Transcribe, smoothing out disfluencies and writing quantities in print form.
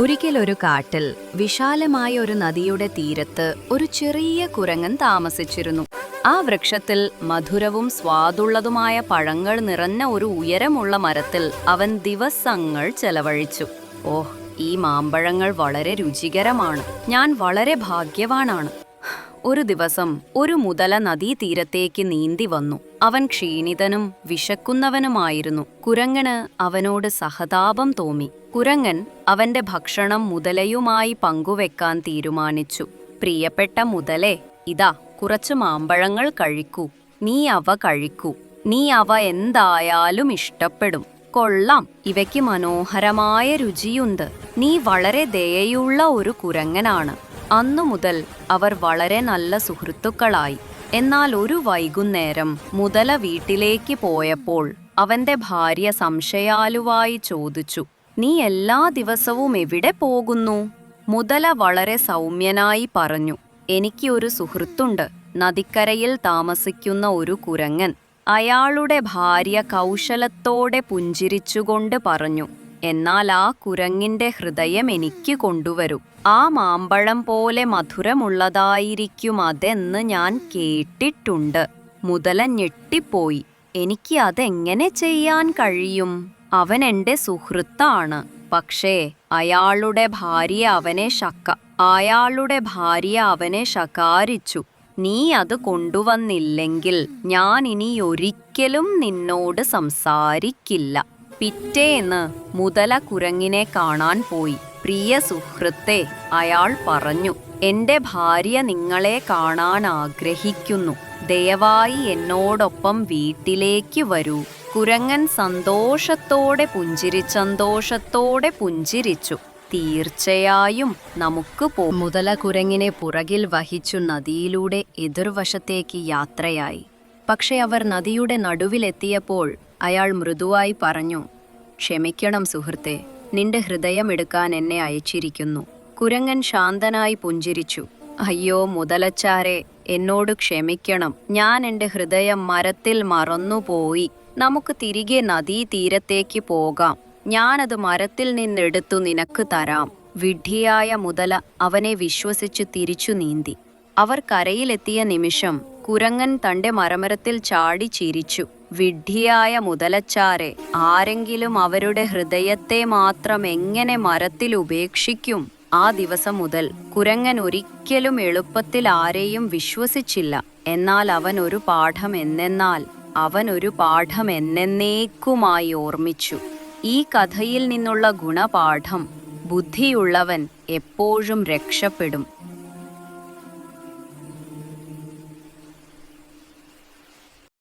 ഒരിക്കലൊരു കാട്ടിൽ വിശാലമായ ഒരു നദിയുടെ തീരത്ത് ഒരു ചെറിയ കുരങ്ങൻ താമസിച്ചിരുന്നു. ആ വൃക്ഷത്തിൽ മധുരവും സ്വാദുള്ളതുമായ പഴങ്ങൾ നിറഞ്ഞ ഒരു ഉയരമുള്ള മരത്തിൽ അവൻ ദിവസങ്ങൾ ചെലവഴിച്ചു. ഓഹ്, ഈ മാമ്പഴങ്ങൾ വളരെ രുചികരമാണ്. ഞാൻ വളരെ ഭാഗ്യവാനാണ്. ഒരു ദിവസം ഒരു മുതല നദീതീരത്തേക്ക് നീന്തി വന്നു. അവൻ ക്ഷീണിതനും വിശക്കുന്നവനുമായിരുന്നു. കുരങ്ങന് അവനോട് സഹതാപം തോന്നി. കുരങ്ങൻ അവന്റെ ഭക്ഷണം മുതലയുമായി പങ്കുവെക്കാൻ തീരുമാനിച്ചു. പ്രിയപ്പെട്ട മുതലേ, ഇതാ കുറച്ച് മാമ്പഴങ്ങൾ കഴിക്കൂ. നീ അവ എന്തായാലും ഇഷ്ടപ്പെടും. കൊള്ളാം, ഇവയ്ക്ക് മനോഹരമായ രുചിയുണ്ട്. നീ വളരെ ദയയുള്ള ഒരു കുരങ്ങനാണ്. അന്നു മുതൽ അവർ വളരെ നല്ല സുഹൃത്തുക്കളായി. എന്നാൽ ഒരു വൈകുന്നേരം മുതല വീട്ടിലേക്ക് പോയപ്പോൾ അവന്റെ ഭാര്യ സംശയാലുവായി ചോദിച്ചു, നീ എല്ലാ ദിവസവും എവിടെ പോകുന്നു? മുതല വളരെ സൗമ്യനായി പറഞ്ഞു, എനിക്ക് ഒരു സുഹൃത്തുണ്ട്, നദിക്കരയിൽ താമസിക്കുന്ന ഒരു കുരങ്ങൻ. അയാളുടെ ഭാര്യ കൗശലത്തോടെ പുഞ്ചിരിച്ചുകൊണ്ട് പറഞ്ഞു, എന്നാൽ ആ കുരങ്ങിന്റെ ഹൃദയം എനിക്ക് കൊണ്ടുവരൂ. ആ മാമ്പഴം പോലെ മധുരമുള്ളതായിരിക്കും അതെന്ന് ഞാൻ കേട്ടിട്ടുണ്ട്. മുതല ഞെട്ടിപ്പോയി. എനിക്ക് അതെങ്ങനെ ചെയ്യാൻ കഴിയും? അവൻ എന്റെ സുഹൃത്താണ്. പക്ഷേ അയാളുടെ ഭാര്യ അവനെ ശകാരിച്ചു. നീ അത് കൊണ്ടുവന്നില്ലെങ്കിൽ ഞാൻ ഇനി ഒരിക്കലും നിന്നോട് സംസാരിക്കില്ല. പിറ്റേന്ന് മുതല കുരങ്ങിനെ കാണാൻ പോയി. പ്രിയ സുഹൃത്തേ, അയാൾ പറഞ്ഞു, എന്റെ ഭാര്യ നിങ്ങളെ കാണാൻ ആഗ്രഹിക്കുന്നു. ദയവായി എന്നോടൊപ്പം വീട്ടിലേക്ക് വരൂ. കുരങ്ങൻ സന്തോഷത്തോടെ പുഞ്ചിരിച്ചു. തീർച്ചയായും നമുക്ക് മുതല കുരങ്ങിനെ പുറകിൽ വഹിച്ചു നദിയിലൂടെ എതിർവശത്തേക്ക് യാത്രയായി. പക്ഷെ അവർ നദിയുടെ നടുവിലെത്തിയപ്പോൾ അയാൾ മൃദുവായി പറഞ്ഞു, ക്ഷമിക്കണം സുഹൃത്തേ, നിന്റെ ഹൃദയം എടുക്കാൻ എന്നെ അയച്ചിരിക്കുന്നു. കുരങ്ങൻ ശാന്തനായി പുഞ്ചിരിച്ചു. അയ്യോ മുതലച്ചാരെ, എന്നോട് ക്ഷമിക്കണം. ഞാൻ എന്റെ ഹൃദയം മരത്തിൽ മറന്നുപോയി. നമുക്ക് തിരികെ നദീതീരത്തേക്ക് പോകാം. ഞാനത് മരത്തിൽ നിന്നെടുത്തു നിനക്ക് തരാം. വിഡ്ഢിയായ മുതല അവനെ വിശ്വസിച്ച് തിരിച്ചു നീന്തി. അവർ കരയിലെത്തിയ നിമിഷം കുരങ്ങൻ തന്റെ മരമരത്തിൽ ചാടി ചിരിച്ചു. വിഡ്ഢിയായ മുതലച്ചാരെ, ആരെങ്കിലും അവരുടെ ഹൃദയത്തെ മാത്രം എങ്ങനെ മരത്തിൽ ഉപേക്ഷിക്കും? ആ ദിവസം മുതൽ കുരങ്ങൻ ഒരിക്കലും എളുപ്പത്തിൽ ആരെയും വിശ്വസിച്ചില്ല. എന്നാൽ അവൻ ഒരു പാഠം എന്നേക്കുമായി ഓർമ്മിച്ചു. ഈ കഥയിൽ നിന്നുള്ള ഗുണപാഠം, ബുദ്ധിയുള്ളവൻ എപ്പോഴും രക്ഷപ്പെടും.